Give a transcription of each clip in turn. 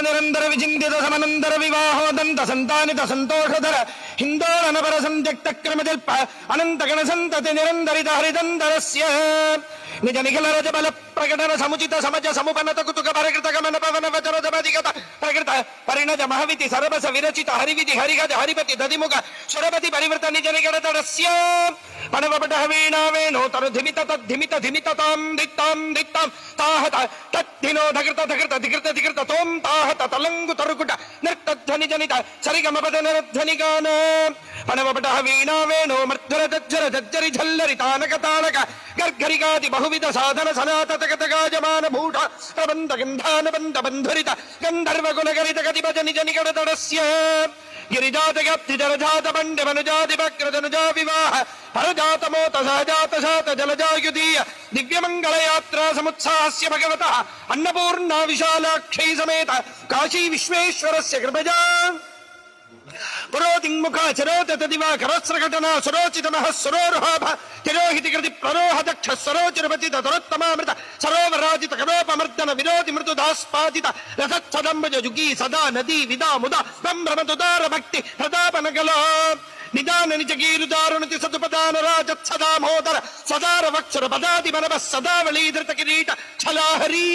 నిరంతర విచిందిత సమనంతర వివాహోదంత సంతానిత సంతోషధర హిందోళనపర సంత్యక్త క్రమజల్ప అనంత గణ సంతతి నిరంతరిత హరిదంతరస్య నిజ నిఖిల రజబల ప్రకటన సముచిత సమజ సముపనత కుతుక పరికృత గమన పవన వచన జపదిగత ప్రకృత పరిణజ మహవితి సరబస విరచిత హరివిధి హరిగజ హరిపతి దధిముఖ సురపతి పరివృత నిజ నిగడతడస్య పణవపట వీణా వేణో తరు ధిమిత తద్ధిమిత ధిమిత తాం దిత్తాం దిత్తాం తాహత తద్ధినో ధకృత ధకృత ధికృత ధికృత తోం తాహత తలంగు తరుకుట నిర్తధ్వని జనిత సరిగమపద నిరధ్వని గాన పణవపట వీణా వేణో మర్ధుర జజ్జర జజ్జరి ఝల్లరి తానక తానక గర్గరిగాది బహువిధ సాధన సనాతక గాజమాన భూష ప్రబంధ గంధాన బంధ బంధురిత గంధర్వ గుణగరిత గతి భజ నిజ నిగడతడస్య గిరిజాత గప్తి జలజాత బండ వనుజాతి వక్రజనుజా వివాహ పరజాత మోత సహజాత శాత జలజాయుదీయ దివ్యమంగళయాత్రా సముత్సాహస్య భగవత అన్నపూర్ణా విశాలాక్షై సమేత కాశీ విశ్వేశ్వరస్య కృపజా పురోతిముఖ చరోత దివాకరస్రఘటనా సురోచిత మహస్సురోరుహాభ తిరోహితి కృతి ప్రరోహ దక్ష సరోచిరపతిత తరోత్తమామృత సరోవరాజిత కరోపమర్దన విరోధి మృదుదాస్పాదిత రథచ్చదంబజ జుగీ సదా నదీ విదా ముద బ్రహ్మతుదార భక్తి ప్రతాపనగల నిదాన నిజగీరుదారుణతి సదుపదాన రాజత్సదామోదర సదార వక్షర పదాది మనవ సదావళీధృత కిరీట ఛలాహరీ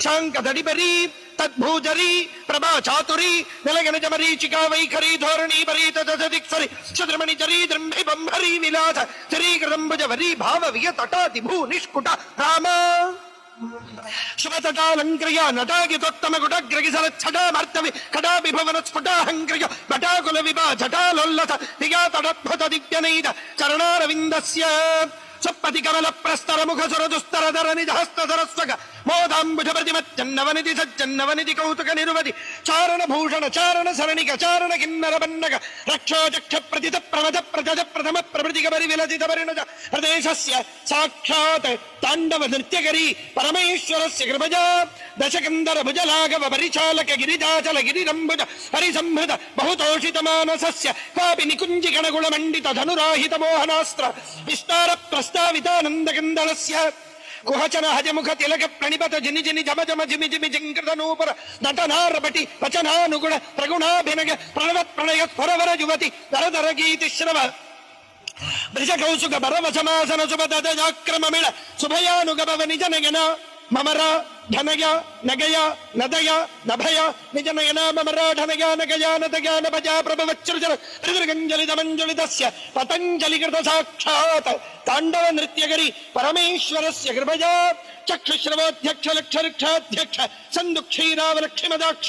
శాంకదడిబరీ తద్భూజరీ ప్రభా చాతురీ నిలగనజ మరీచికా వైఖరీ ధోరణీ పరీత దశదిక్సరి శుద్రమణి చరీ ద్రంభి బంభరీ విలాస చరీకృతంబుజ వరీ భావ వియతటాది భూ నిష్కుట రామ శుభతటాలంక్రియ నటాగితోత్తమ గుడగ్రగిసరచ్చటామర్తవి కడాపి భవన స్ఫుటాహంక్రియ బటాకుల విభా జటాలోల్లస దిగాతడద్భుత దివ్యనైద చరణారవిందస్య సుప్పతి కమల ప్రస్తర ముఖ సుర దుస్తర ధర నిజ హస్త సరస్వగ మోదాంబుజ ప్రతిమచ్చన్నవనిధి సజ్జన్నవనిధి కౌతుక నిరువది చారణ భూషణ చారణ సరణిక చారణ కిన్నర బన్నగ రక్షోచక్ష ప్రతిత ప్రమద ప్రజ ప్రథమ ప్రభృతిక పరి విలసిత పరిణజ ప్రదేశస్య సాక్షాత్ తాండవ నృత్యకరీ పరమేశ్వరస్య కృపజా దశకందర భుజలాఘవ పరిచాలక గిరిజాచల గిరిరంబుజ పరిసంహృత బహుతోషిత మానసస్య కాపి నికుంజి గణగుణ మండిత ధనురాహిత మోహనాస్త్ర విస్తార ప్రస్తావితానందకందళస్య కుహచన హజముఖ తిలక ప్రణిపత జిని జిని జమ జమ జిమి జిమి జింకృత నూపుర నటనారపటి వచనానుగుణ ప్రగుణాభినగ ప్రణవత్ ప్రణయ స్వరవర యువతి దరదర గీతి శ్రవ వృషకౌసుక బరవసమాసన సుభదజాక్రమమిళ శుభయానుగభవ నిజ నగన మమర ధనయ నగయ నదయ నభయ నిజ నయన మమర ధనయ నగయ నదయ నభజా ప్రభవచ్చృజన త్రిదృగంజలితమంజలితస్య పతంజలికృత సాక్షాత్ తాండవ నృత్యకరి పరమేశ్వరస్య కృపజా చక్షుశ్రవోధ్యక్ష లక్ష లక్షాధ్యక్ష సందుక్షీరావలక్షిమదాక్ష